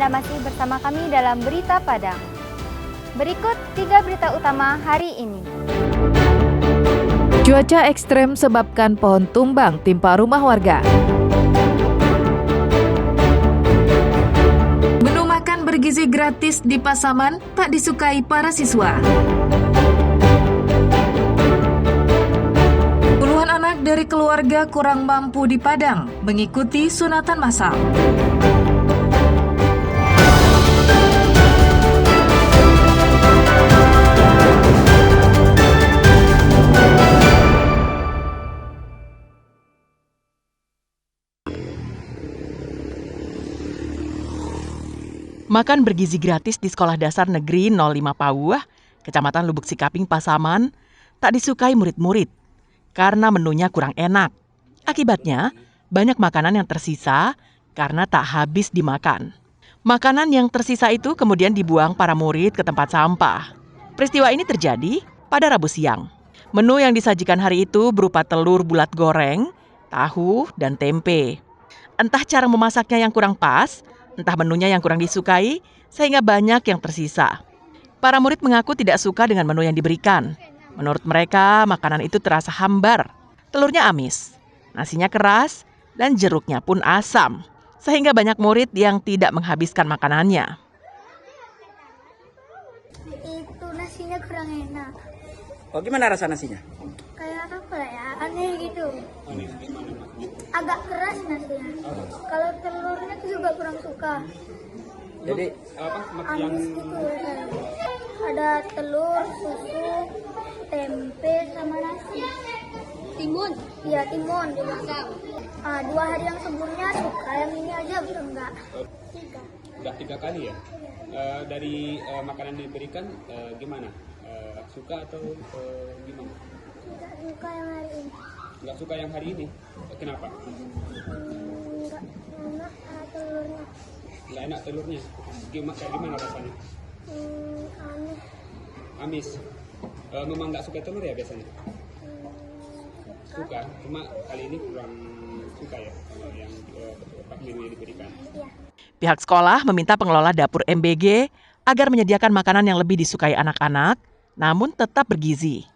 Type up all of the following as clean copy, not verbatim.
Anda masih bersama kami dalam Berita Padang. Berikut 3 berita utama hari ini. Cuaca ekstrem sebabkan pohon tumbang timpa rumah warga. Menu makan bergizi gratis di Pasaman tak disukai para siswa. Puluhan anak dari keluarga kurang mampu di Padang mengikuti sunatan massal. Makan bergizi gratis di Sekolah Dasar Negeri 05 Pauh, Kecamatan Lubuk Sikaping, Pasaman, tak disukai murid-murid karena menunya kurang enak. Akibatnya, banyak makanan yang tersisa karena tak habis dimakan. Makanan yang tersisa itu kemudian dibuang para murid ke tempat sampah. Peristiwa ini terjadi pada Rabu siang. Menu yang disajikan hari itu berupa telur bulat goreng, tahu, dan tempe. Entah cara memasaknya yang kurang pas, entah menunya yang kurang disukai, sehingga banyak yang tersisa. Para murid mengaku tidak suka dengan menu yang diberikan. Menurut mereka, makanan itu terasa hambar. Telurnya amis, nasinya keras, dan jeruknya pun asam. Sehingga banyak murid yang tidak menghabiskan makanannya. Itu nasinya kurang enak. Oh, gimana rasa nasinya? Kayak apa ya, aneh gitu. Agak keras nasinya. Kalau telurnya tuh juga kurang suka. Jadi Amis gitu rasanya. Ada telur, susu, tempe, sama nasi. Timun? Iya, timun dimasak. 2 hari yang sebelumnya suka, yang ini aja belum enggak. 3. Udah 3 kali ya? Dari makanan diberikan gimana? Suka atau gimana? Tidak suka yang hari ini. Nggak suka yang hari ini? Kenapa? Enggak enak telurnya. Nggak enak telurnya? Gimana rasanya? Aneh. Amis? Memang nggak suka telur ya biasanya? Suka, cuma kali ini kurang suka ya kalau yang menu yang diberikan. Iya. Pihak sekolah meminta pengelola dapur MBG agar menyediakan makanan yang lebih disukai anak-anak, namun tetap bergizi.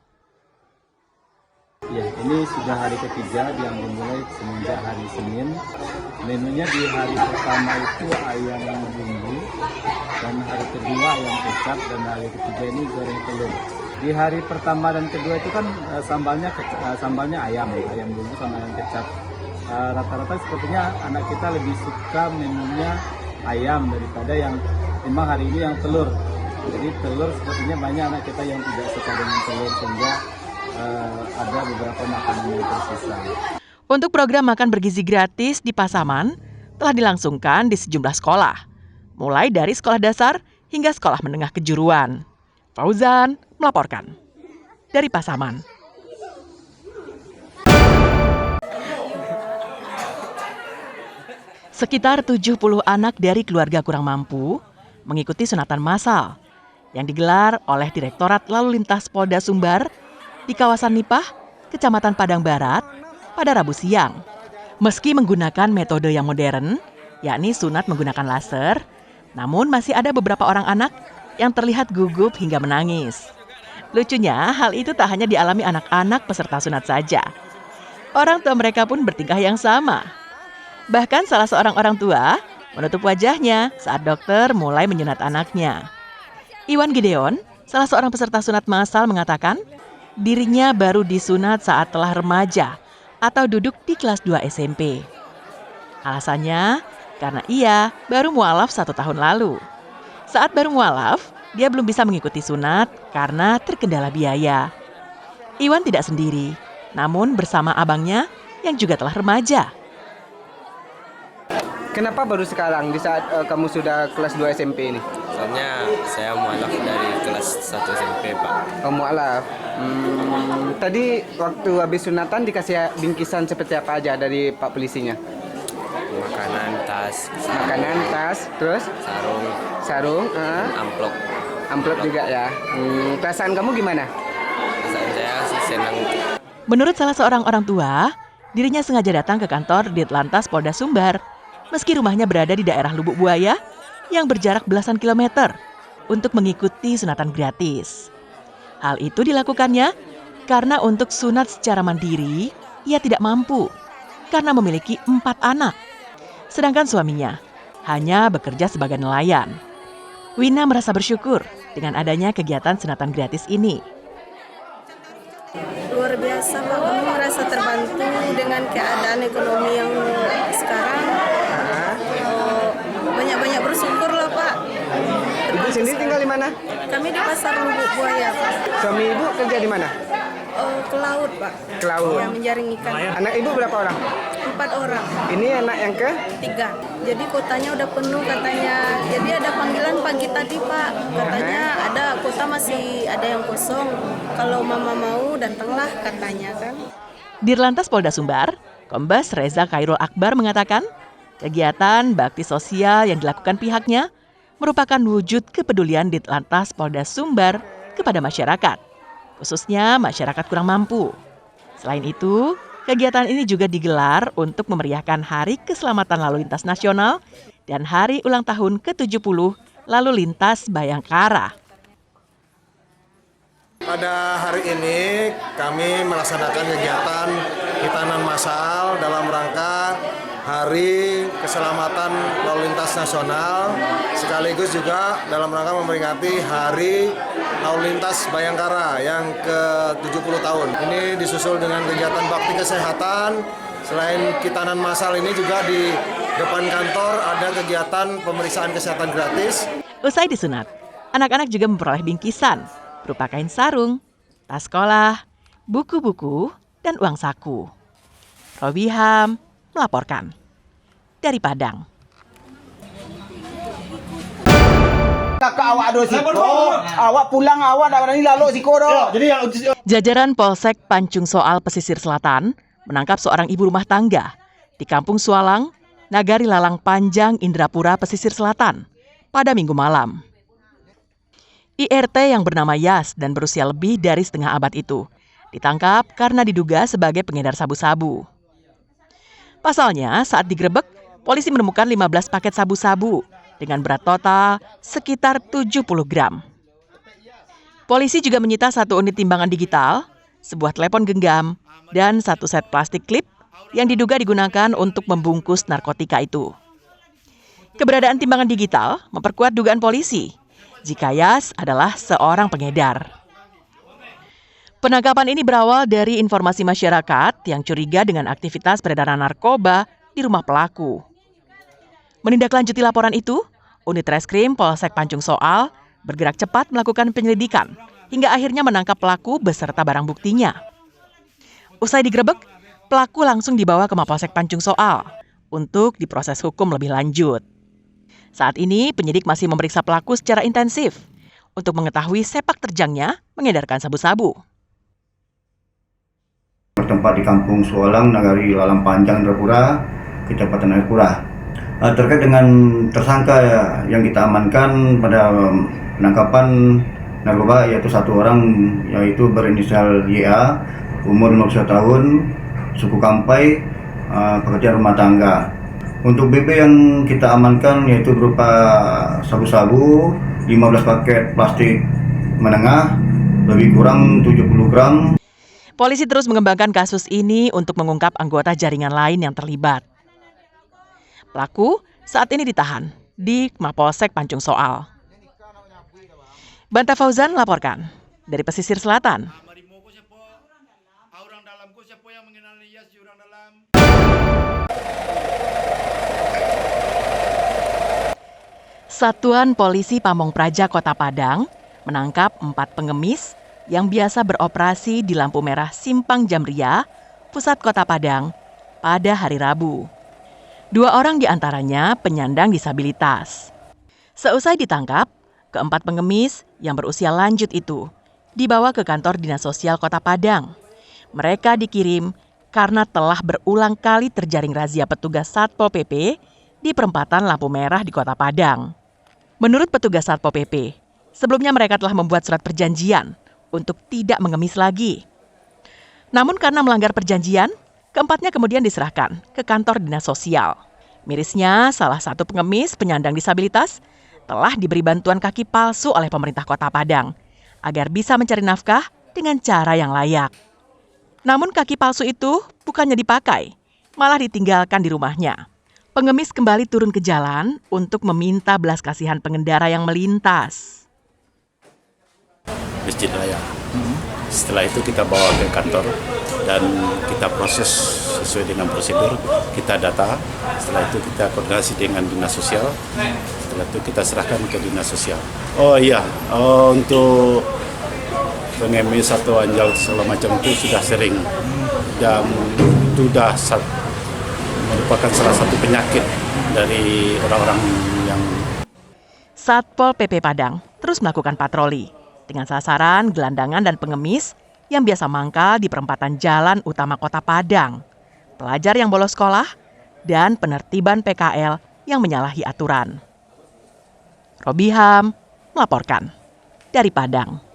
Ya, ini sudah hari ketiga yang dimulai semenjak hari Senin. Menunya di hari pertama itu ayam bumbu, dan hari kedua ayam kecap, dan hari ketiga ini goreng telur. Di hari pertama dan kedua itu kan sambalnya ayam bumbu sama ayam kecap. Rata-rata sepertinya anak kita lebih suka menunya ayam daripada yang memang hari ini yang telur. Jadi telur sepertinya banyak anak kita yang tidak suka dengan telur, sehingga ada beberapa makanan yang tersisa. Untuk program makan bergizi gratis di Pasaman telah dilangsungkan di sejumlah sekolah, mulai dari sekolah dasar hingga sekolah menengah kejuruan. Fauzan melaporkan dari Pasaman. Sekitar 70 anak dari keluarga kurang mampu mengikuti sunatan massal yang digelar oleh Direktorat Lalu Lintas Polda Sumbar di kawasan Nipah, Kecamatan Padang Barat, pada Rabu siang. Meski menggunakan metode yang modern, yakni sunat menggunakan laser, namun masih ada beberapa orang anak yang terlihat gugup hingga menangis. Lucunya, hal itu tak hanya dialami anak-anak peserta sunat saja. Orang tua mereka pun bertingkah yang sama. Bahkan salah seorang orang tua menutup wajahnya saat dokter mulai menyunat anaknya. Iwan Gideon, salah seorang peserta sunat massal, mengatakan dirinya baru disunat saat telah remaja atau duduk di kelas 2 SMP. Alasannya karena ia baru mualaf 1 tahun lalu. Saat baru mualaf, dia belum bisa mengikuti sunat karena terkendala biaya. Iwan tidak sendiri, namun bersama abangnya yang juga telah remaja. Kenapa baru sekarang di saat kamu sudah kelas 2 SMP ini? Soalnya saya mualaf dari kelas 1 SMP, Pak. Oh, mualaf. Tadi waktu habis sunatan dikasih bingkisan seperti apa aja dari Pak polisinya? Makanan, tas, terus? Sarung, amplop juga ya. Perasaan kamu gimana? Perasaan saya sih senang. Menurut salah seorang orang tua, dirinya sengaja datang ke kantor Ditlantas Polda Sumbar. Meski rumahnya berada di daerah Lubuk Buaya, yang berjarak belasan kilometer untuk mengikuti sunatan gratis. Hal itu dilakukannya karena untuk sunat secara mandiri, ia tidak mampu karena memiliki 4 anak. Sedangkan suaminya hanya bekerja sebagai nelayan. Wina merasa bersyukur dengan adanya kegiatan sunatan gratis ini. Luar biasa Pak, kami merasa terbantu dengan keadaan ekonomi yang sekarang. Banyak-banyak bersyukur lah Pak. Ibu sendiri tinggal di mana? Kami di Pasar Lubuk Buaya Pak. Suami ibu kerja di mana? Ke laut Pak. Ke laut. Ya, menjaring ikan. Anak ibu berapa orang? 4 orang. Ini anak yang ke? 3. Jadi kotanya udah penuh katanya. Jadi ada panggilan pagi tadi Pak. Katanya ada kota masih ada yang kosong. Kalau mama mau datanglah katanya kan. Dirlantas Polda Sumbar, Kombes Reza Khairul Akbar mengatakan, kegiatan bakti sosial yang dilakukan pihaknya merupakan wujud kepedulian Ditlantas Polda Sumbar kepada masyarakat, khususnya masyarakat kurang mampu. Selain itu, kegiatan ini juga digelar untuk memeriahkan Hari Keselamatan Lalu Lintas Nasional dan Hari Ulang Tahun ke-70 Lalu Lintas Bayangkara. Pada hari ini kami melaksanakan kegiatan hitanan massal dalam rangka Hari Keselamatan Lalu Lintas Nasional, sekaligus juga dalam rangka memperingati Hari Lalu Lintas Bayangkara yang ke-70 tahun. Ini disusul dengan kegiatan bakti kesehatan. Selain hitanan massal ini juga di depan kantor ada kegiatan pemeriksaan kesehatan gratis. Usai disunat, anak-anak juga memperoleh bingkisan berupa kain sarung, tas sekolah, buku-buku, dan uang saku. Robiham melaporkan dari Padang. Kakak awak ada siko, awak pulang awak dah berani lalu siko dah. Jajaran Polsek Pancung Soal Pesisir Selatan menangkap seorang ibu rumah tangga di Kampung Sualang, Nagari Lalang Panjang, Indrapura, Pesisir Selatan pada Minggu malam. IRT yang bernama Yas dan berusia lebih dari setengah abad itu ditangkap karena diduga sebagai pengedar sabu-sabu. Pasalnya, saat digerebek, polisi menemukan 15 paket sabu-sabu dengan berat total sekitar 70 gram. Polisi juga menyita 1 unit timbangan digital, sebuah telepon genggam, dan 1 set plastik klip yang diduga digunakan untuk membungkus narkotika itu. Keberadaan timbangan digital memperkuat dugaan polisi jika Yas adalah seorang pengedar. Penangkapan ini berawal dari informasi masyarakat yang curiga dengan aktivitas peredaran narkoba di rumah pelaku. Menindaklanjuti laporan itu, unit reskrim Polsek Pancung Soal bergerak cepat melakukan penyelidikan hingga akhirnya menangkap pelaku beserta barang buktinya. Usai digerebek, pelaku langsung dibawa ke Mapolsek Pancung Soal untuk diproses hukum lebih lanjut. Saat ini, penyidik masih memeriksa pelaku secara intensif untuk mengetahui sepak terjangnya mengedarkan sabu-sabu. Bertempat di Kampung Sualang, Nagari Lalang Panjang, Indrapura, Kecamatan Indrapura. Terkait dengan tersangka yang kita amankan pada penangkapan narkoba, yaitu 1 orang, yaitu berinisial YA, umur 51 tahun, suku Kampai, pekerja rumah tangga. Untuk BB yang kita amankan yaitu berupa sabu-sabu, 15 paket plastik menengah, lebih kurang 70 gram. Polisi terus mengembangkan kasus ini untuk mengungkap anggota jaringan lain yang terlibat. Pelaku saat ini ditahan di Mapolsek Pancung Soal. Banta Fauzan melaporkan dari Pesisir Selatan. Satuan Polisi Pamong Praja Kota Padang menangkap 4 pengemis yang biasa beroperasi di lampu merah Simpang Jamria, pusat Kota Padang, pada hari Rabu. 2 orang diantaranya penyandang disabilitas. Seusai ditangkap, ke-4 pengemis yang berusia lanjut itu dibawa ke kantor Dinas Sosial Kota Padang. Mereka dikirim karena telah berulang kali terjaring razia petugas Satpol PP di perempatan lampu merah di Kota Padang. Menurut petugas Satpol PP, sebelumnya mereka telah membuat surat perjanjian untuk tidak mengemis lagi. Namun karena melanggar perjanjian, keempatnya kemudian diserahkan ke kantor Dinas Sosial. Mirisnya, salah satu pengemis penyandang disabilitas telah diberi bantuan kaki palsu oleh pemerintah Kota Padang agar bisa mencari nafkah dengan cara yang layak. Namun kaki palsu itu bukannya dipakai, malah ditinggalkan di rumahnya. Pengemis kembali turun ke jalan untuk meminta belas kasihan pengendara yang melintas. Masjid Raya. Setelah itu kita bawa ke kantor dan kita proses sesuai dengan prosedur, kita data. Setelah itu kita koordinasi dengan dinas sosial. Setelah itu kita serahkan ke dinas sosial. Oh iya, untuk pengemis atau anjal segala macam itu sudah sering dan sudah merupakan salah satu penyakit dari orang-orang yang. Satpol PP Padang terus melakukan patroli dengan sasaran gelandangan dan pengemis yang biasa mangkal di perempatan jalan utama Kota Padang, pelajar yang bolos sekolah, dan penertiban PKL yang menyalahi aturan. Robiham melaporkan dari Padang.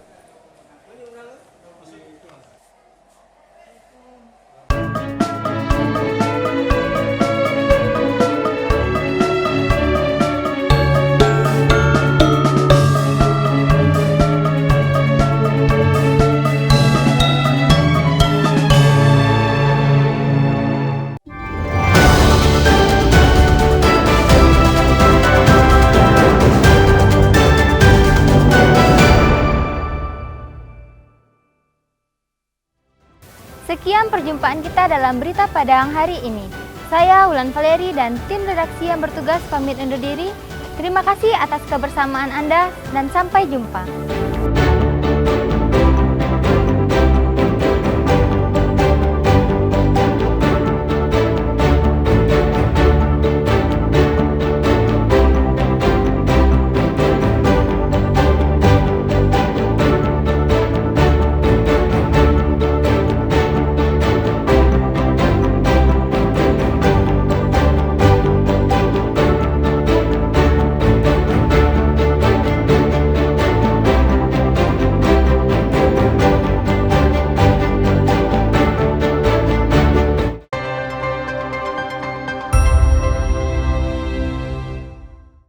Sekian perjumpaan kita dalam Berita Padang hari ini. Saya Wulan Valeri dan tim redaksi yang bertugas pamit undur diri. Terima kasih atas kebersamaan Anda dan sampai jumpa.